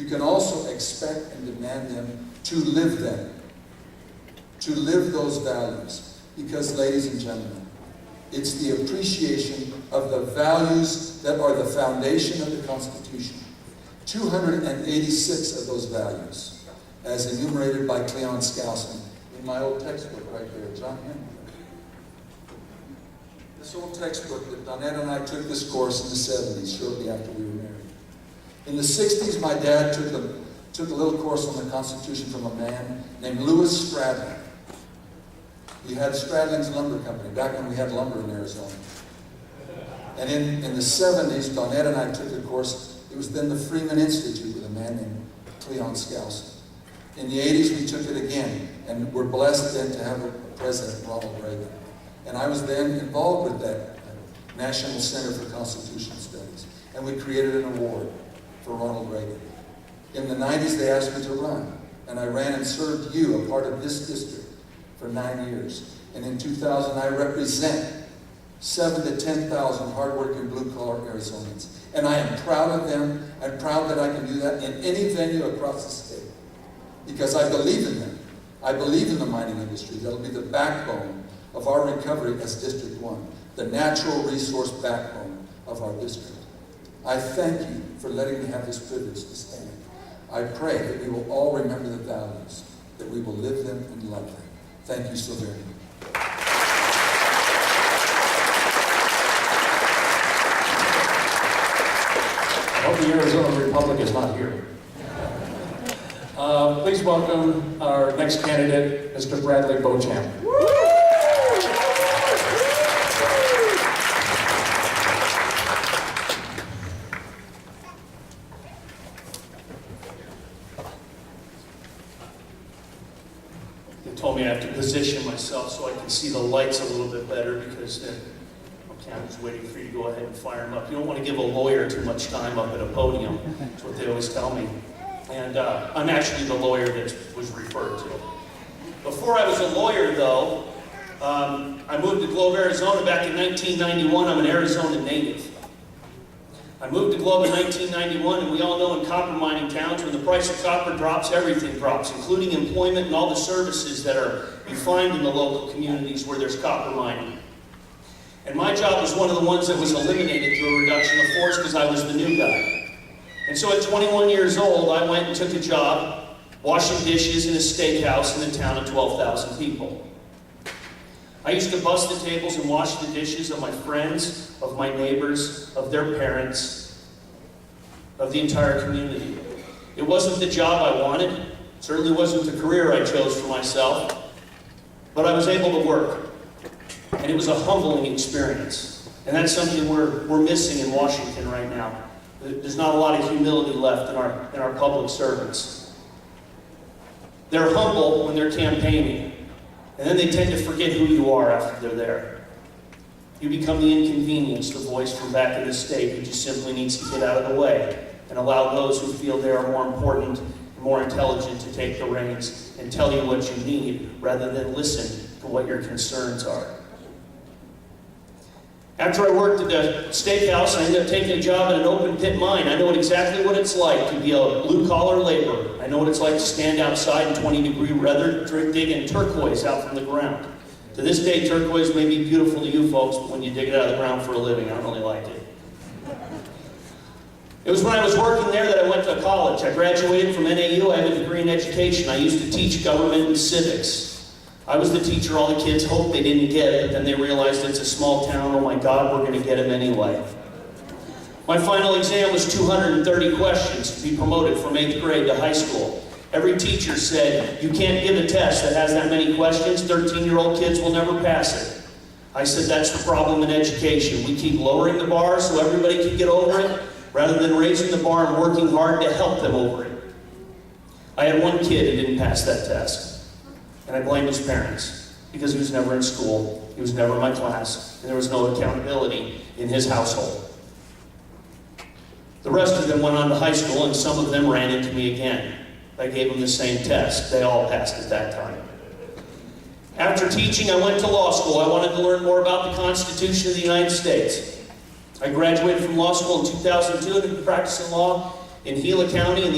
you can also expect and demand them to live them, to live those values. Because, ladies and gentlemen, it's the appreciation of the values that are the foundation of the Constitution. 286 of those values, as enumerated by Cleon Skousen in my old textbook right there, John Henry. This old textbook that Donette and I took this course in the 70s, shortly after we were married. In the 60s, my dad took a little course on the Constitution from a man named Lewis Stradling. He had Stradling's Lumber Company, back when we had lumber in Arizona. And in the 70s, Donette and I took the course. It was then the Freeman Institute with a man named Cleon Skousen. In the 80s, we took it again, and we're blessed then to have a president, Ronald Reagan. And I was then involved with that National Center for Constitutional Studies. And we created an award for Ronald Reagan. In the 90s, they asked me to run. And I ran and served you, a part of this district, for 9 years. And in 2000, I represent 7,000 to 10,000 hardworking blue-collar Arizonans. And I am proud of them. I'm proud that I can do that in any venue across the state. Because I believe in them. I believe in the mining industry. That'll be the backbone of our recovery as District 1. The natural resource backbone of our district. I thank you for letting me have this privilege to stand. I pray that we will all remember the values, that we will live them and love them. Thank you so very much. I hope the Arizona Republic is not here. Please welcome our next candidate, Mr. Bradley Beauchamp. They told me I have to position myself so I can see the lights a little bit better because okay, I'm just waiting for you to go ahead and fire them up. You don't want to give a lawyer too much time up at a podium. That's what they always tell me. And I'm actually the lawyer that was referred to. Before I was a lawyer, though, I moved to Globe, Arizona back in 1991. I'm an Arizona native. I moved to Globe in 1991, and we all know in copper mining towns, when the price of copper drops, everything drops, including employment and all the services that you find in the local communities where there's copper mining. And my job was one of the ones that was eliminated through a reduction of force because I was the new guy. And so at 21 years old, I went and took a job washing dishes in a steakhouse in a town of 12,000 people. I used to bust the tables and wash the dishes of my friends, of my neighbors, of their parents, of the entire community. It wasn't the job I wanted. It certainly wasn't the career I chose for myself. But I was able to work. And it was a humbling experience. And that's something we're missing in Washington right now. There's not a lot of humility left in our public servants. They're humble when they're campaigning, and then they tend to forget who you are after they're there. You become the inconvenienced, the voice from back in the state who just simply needs to get out of the way and allow those who feel they are more important and more intelligent to take the reins and tell you what you need rather than listen to what your concerns are. After I worked at the steakhouse, I ended up taking a job at an open pit mine. I know exactly what it's like to be a blue-collar laborer. I know what it's like to stand outside in 20-degree weather, digging turquoise out from the ground. To this day, turquoise may be beautiful to you folks, but when you dig it out of the ground for a living, I don't really like it. It was when I was working there that I went to college. I graduated from NAU. I have a degree in education. I used to teach government and civics. I was the teacher all the kids hoped they didn't get, but then they realized it's a small town. Oh my God, we're going to get them anyway. My final exam was 230 questions to be promoted from 8th grade to high school. Every teacher said, you can't give a test that has that many questions. 13-year-old kids will never pass it. I said, that's the problem in education. We keep lowering the bar so everybody can get over it, rather than raising the bar and working hard to help them over it. I had one kid who didn't pass that test. And I blamed his parents, because he was never in school, he was never in my class, and there was no accountability in his household. The rest of them went on to high school, and some of them ran into me again. I gave them the same test. They all passed at that time. After teaching, I went to law school. I wanted to learn more about the Constitution of the United States. I graduated from law school in 2002 and been practicing law in Gila County in the